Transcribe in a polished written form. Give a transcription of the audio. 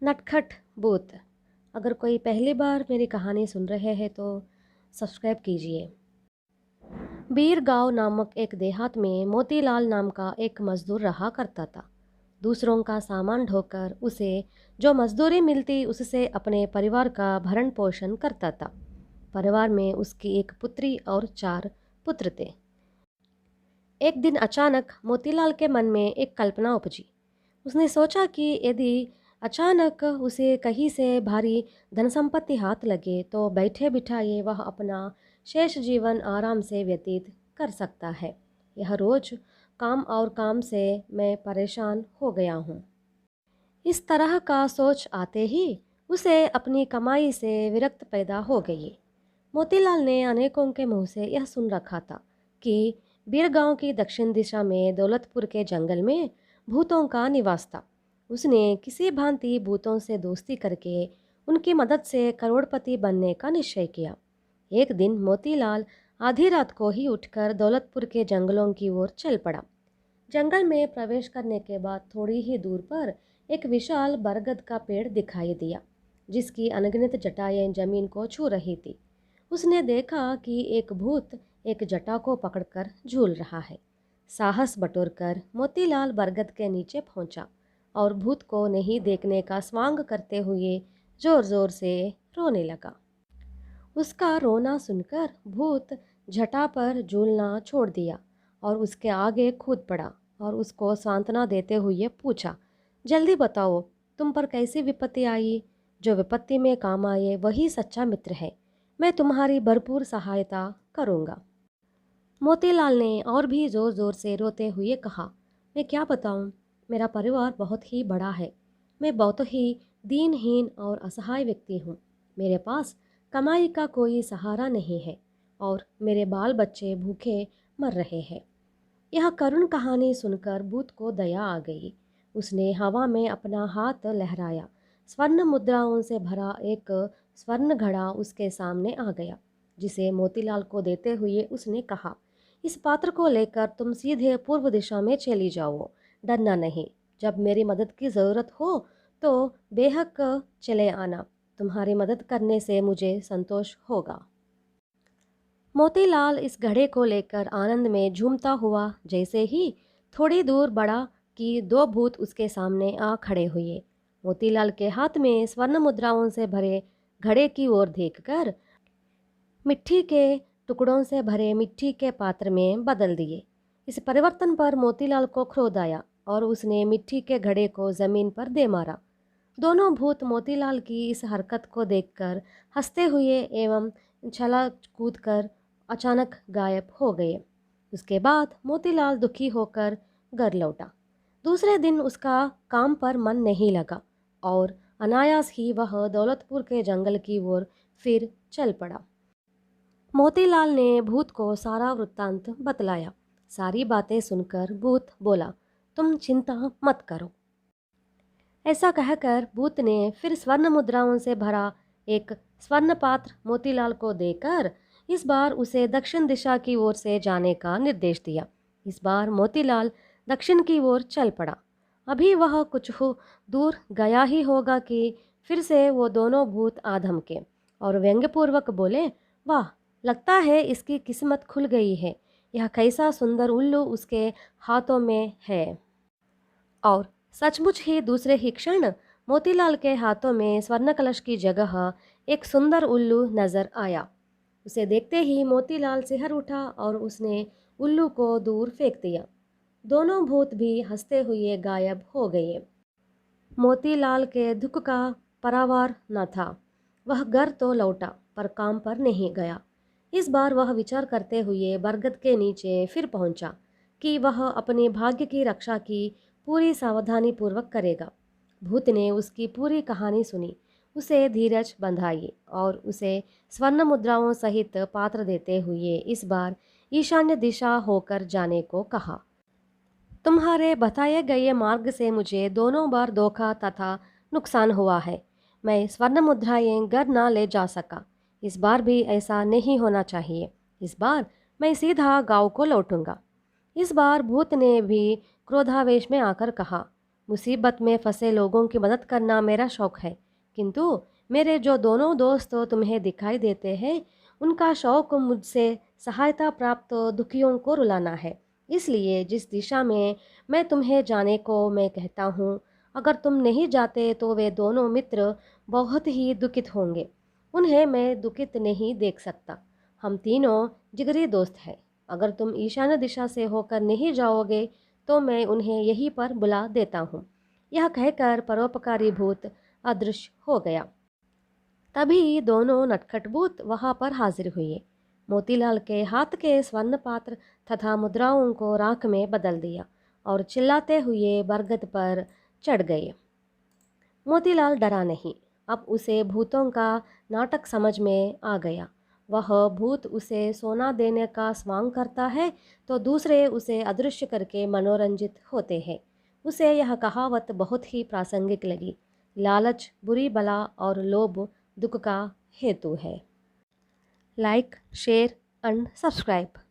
नटखट भूत। अगर कोई पहली बार मेरी कहानी सुन रहे हैं तो सब्सक्राइब कीजिए। बीर गांव नामक एक देहात में मोतीलाल नाम का एक मजदूर रहा करता था। दूसरों का सामान ढोकर उसे जो मजदूरी मिलती उससे अपने परिवार का भरण पोषण करता था। परिवार में उसकी एक पुत्री और 4 पुत्र थे। एक दिन अचानक मोतीलाल के मन में एक कल्पना उपजी। उसने सोचा कि यदि अचानक उसे कहीं से भारी धन संपत्ति हाथ लगे तो बैठे बिठाए वह अपना शेष जीवन आराम से व्यतीत कर सकता है। यह रोज काम और काम से मैं परेशान हो गया हूँ। इस तरह का सोच आते ही उसे अपनी कमाई से विरक्त पैदा हो गई। मोतीलाल ने अनेकों के मुंह से यह सुन रखा था कि बीरगांव की दक्षिण दिशा में दौलतपुर के जंगल में भूतों का निवास था। उसने किसी भांति भूतों से दोस्ती करके उनकी मदद से करोड़पति बनने का निश्चय किया। एक दिन मोतीलाल आधी रात को ही उठकर दौलतपुर के जंगलों की ओर चल पड़ा। जंगल में प्रवेश करने के बाद थोड़ी ही दूर पर एक विशाल बरगद का पेड़ दिखाई दिया, जिसकी अनगिनत जटाएं जमीन को छू रही थी। उसने देखा कि एक भूत एक जटा को पकड़कर झूल रहा है। साहस बटोरकर मोतीलाल बरगद के नीचे पहुंचा और भूत को नहीं देखने का स्वांग करते हुए जोर जोर से रोने लगा। उसका रोना सुनकर भूत जटा पर झूलना छोड़ दिया और उसके आगे कूद पड़ा और उसको सांत्वना देते हुए पूछा, जल्दी बताओ, तुम पर कैसी विपत्ति आई? जो विपत्ति में काम आए वही सच्चा मित्र है। मैं तुम्हारी भरपूर सहायता करूँगा। मोतीलाल ने और भी जोर जोर से रोते हुए कहा, मैं क्या बताऊं? मेरा परिवार बहुत ही बड़ा है। मैं बहुत ही दीनहीन और असहाय व्यक्ति हूँ। मेरे पास कमाई का कोई सहारा नहीं है और मेरे बाल बच्चे भूखे मर रहे हैं। यह करुण कहानी सुनकर भूत को दया आ गई। उसने हवा में अपना हाथ लहराया। स्वर्ण मुद्राओं से भरा एक स्वर्ण घड़ा उसके सामने आ गया, जिसे मोतीलाल को देते हुए उसने कहा, इस पात्र को लेकर तुम सीधे पूर्व दिशा में चली जाओ। डरना नहीं। जब मेरी मदद की ज़रूरत हो तो बेहक चले आना। तुम्हारी मदद करने से मुझे संतोष होगा। मोतीलाल इस घड़े को लेकर आनंद में झूमता हुआ जैसे ही थोड़ी दूर बढ़ा कि 2 भूत उसके सामने आ खड़े हुए। मोतीलाल के हाथ में स्वर्ण मुद्राओं से भरे घड़े की ओर देखकर मिट्टी के टुकड़ों से भरे मिट्टी के पात्र में बदल दिए। इस परिवर्तन पर मोतीलाल को क्रोध आया और उसने मिट्टी के घड़े को जमीन पर दे मारा। दोनों भूत मोतीलाल की इस हरकत को देखकर हंसते हुए एवं छला कूद कर अचानक गायब हो गए। उसके बाद मोतीलाल दुखी होकर घर लौटा। दूसरे दिन उसका काम पर मन नहीं लगा और अनायास ही वह दौलतपुर के जंगल की ओर फिर चल पड़ा। मोतीलाल ने भूत को सारा वृत्तांत बतलाया। सारी बातें सुनकर भूत बोला, तुम चिंता मत करो। ऐसा कहकर भूत ने फिर स्वर्ण मुद्राओं से भरा एक स्वर्ण पात्र मोतीलाल को देकर इस बार उसे दक्षिण दिशा की ओर से जाने का निर्देश दिया। इस बार मोतीलाल दक्षिण की ओर चल पड़ा। अभी वह कुछ दूर गया ही होगा कि फिर से वो दोनों भूत आ धमके और व्यंग्यपूर्वक बोले, वाह, लगता है इसकी किस्मत खुल गई है। यह कैसा सुंदर उल्लू उसके हाथों में है। और सचमुच ही दूसरे ही क्षण मोतीलाल के हाथों में स्वर्ण कलश की जगह एक सुंदर उल्लू नजर आया। उसे देखते ही मोतीलाल सिहर उठा और उसने उल्लू को दूर फेंक दिया। दोनों भूत भी हंसते हुए गायब हो गए। मोतीलाल के दुख का परावार न था। वह घर तो लौटा पर काम पर नहीं गया। इस बार वह विचार करते हुए बरगद के नीचे फिर पहुंचा कि वह अपने भाग्य की रक्षा की पूरी सावधानी पूर्वक करेगा। भूत ने उसकी पूरी कहानी सुनी, उसे धीरज बंधाई और उसे स्वर्ण मुद्राओं सहित पात्र देते हुए इस बार ईशान्य दिशा होकर जाने को कहा। तुम्हारे बताए गए मार्ग से मुझे दोनों बार धोखा तथा नुकसान हुआ है। मैं स्वर्ण मुद्राएं घर न ले जा सका। इस बार भी ऐसा नहीं होना चाहिए। इस बार मैं सीधा गांव को लौटूंगा। इस बार भूत ने भी क्रोधावेश में आकर कहा, मुसीबत में फंसे लोगों की मदद करना मेरा शौक़ है, किंतु मेरे जो दोनों दोस्त तुम्हें दिखाई देते हैं, उनका शौक़ मुझसे सहायता प्राप्त दुखियों को रुलाना है। इसलिए जिस दिशा में मैं तुम्हें जाने को मैं कहता हूँ, अगर तुम नहीं जाते तो वे दोनों मित्र बहुत ही दुखित होंगे। उन्हें मैं दुखित नहीं देख सकता। हम तीनों जिगरी दोस्त हैं। अगर तुम ईशान्य दिशा से होकर नहीं जाओगे तो मैं उन्हें यहीं पर बुला देता हूँ। यह कहकर परोपकारी भूत अदृश्य हो गया। तभी दोनों नटखट भूत वहां पर हाजिर हुए। मोतीलाल के हाथ के स्वर्ण पात्र तथा मुद्राओं को राख में बदल दिया और चिल्लाते हुए बरगद पर चढ़ गए। मोतीलाल डरा नहीं। अब उसे भूतों का नाटक समझ में आ गया। वह भूत उसे सोना देने का स्वांग करता है तो दूसरे उसे अदृश्य करके मनोरंजित होते हैं। उसे यह कहावत बहुत ही प्रासंगिक लगी। लालच बुरी बला और लोभ दुख का हेतु है। Like, share and subscribe.